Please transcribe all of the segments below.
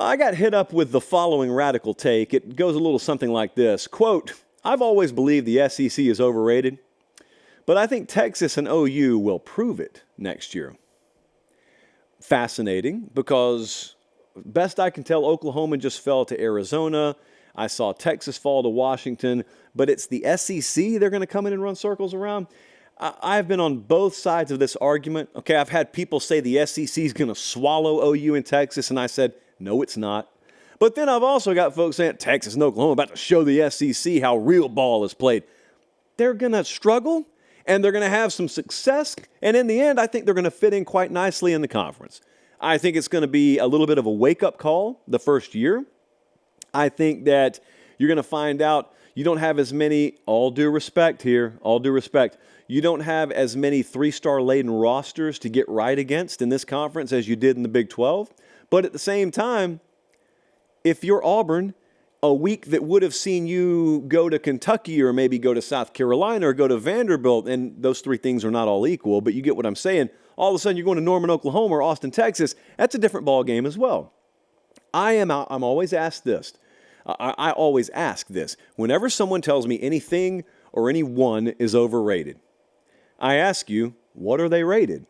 I got hit up with the following radical take. It goes a little something like this. Quote, I've always believed the SEC is overrated, but I think Texas and OU will prove it next year. Fascinating, because best I can tell, Oklahoma just fell to Arizona. I saw Texas fall to Washington, but it's the SEC they're going to come in and run circles around. I've been on both sides of this argument. Okay, I've had people say the SEC is going to swallow OU in Texas, and I said, no, it's not. But then I've also got folks saying Texas and Oklahoma about to show the SEC how real ball is played. They're going to struggle, and they're going to have some success, and in the end, I think they're going to fit in quite nicely in the conference. I think it's going to be a little bit of a wake-up call the first year. I think that you're going to find out you don't have as many, all due respect here, all due respect, you don't have as many three-star laden rosters to get right against in this conference as you did in the Big 12. But at the same time, if you're Auburn, a week that would have seen you go to Kentucky or maybe go to South Carolina or go to Vanderbilt, and those three things are not all equal, but you get what I'm saying. All of a sudden you're going to Norman, Oklahoma or Austin, Texas. That's a different ball game as well. I'm always asked this. I always ask this. Whenever someone tells me anything or anyone is overrated, I ask you, what are they rated?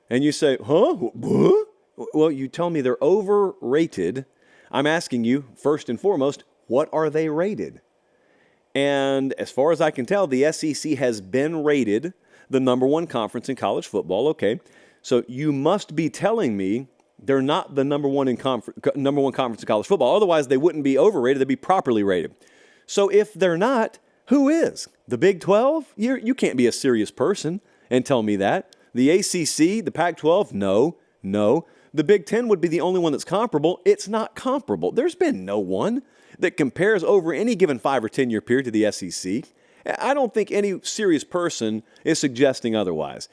And you say, huh? What? Well, you tell me they're overrated. I'm asking you, first and foremost, what are they rated? And as far as I can tell, the SEC has been rated the number one conference in college football. Okay, so you must be telling me they're not the number one conference in college football. Otherwise, they wouldn't be overrated. They'd be properly rated. So if they're not, who is? The Big 12? You can't be a serious person and tell me that. The ACC, the Pac-12? No. The Big 10 would be the only one that's comparable. It's not comparable. There's been no one that compares over any given 5 or 10 year period to the SEC. I don't think any serious person is suggesting otherwise.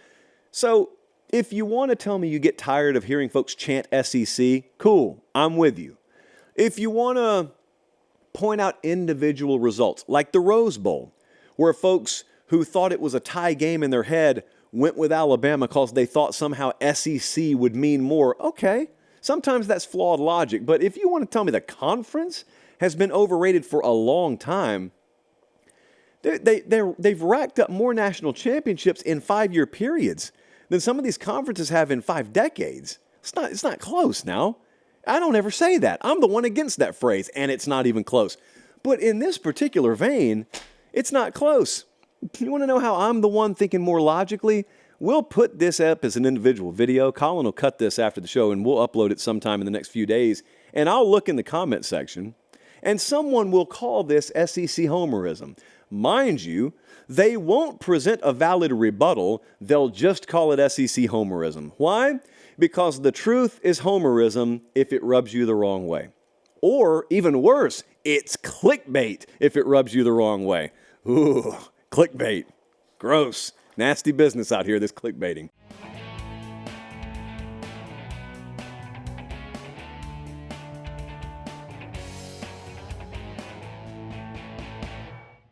So if you want to tell me you get tired of hearing folks chant SEC, cool, I'm with you. If you want to point out individual results, like the Rose Bowl, where folks who thought it was a tie game in their head went with Alabama because they thought somehow SEC would mean more. Okay, sometimes that's flawed logic, but if you want to tell me the conference has been overrated for a long time, they've racked up more national championships in 5-year periods than some of these conferences have in 5 decades. It's not close now. I don't ever say that. I'm the one against that phrase, and it's not even close. But in this particular vein, it's not close. You want to know how I'm the one thinking more logically? We'll put this up as an individual video. Colin will cut this after the show, and we'll upload it sometime in the next few days. And I'll look in the comment section, and someone will call this SEC homerism. Mind you, they won't present a valid rebuttal. They'll just call it SEC homerism. Why? Because the truth is homerism if it rubs you the wrong way. Or, even worse, it's clickbait if it rubs you the wrong way. Ooh, clickbait. Gross. Nasty business out here, this clickbaiting.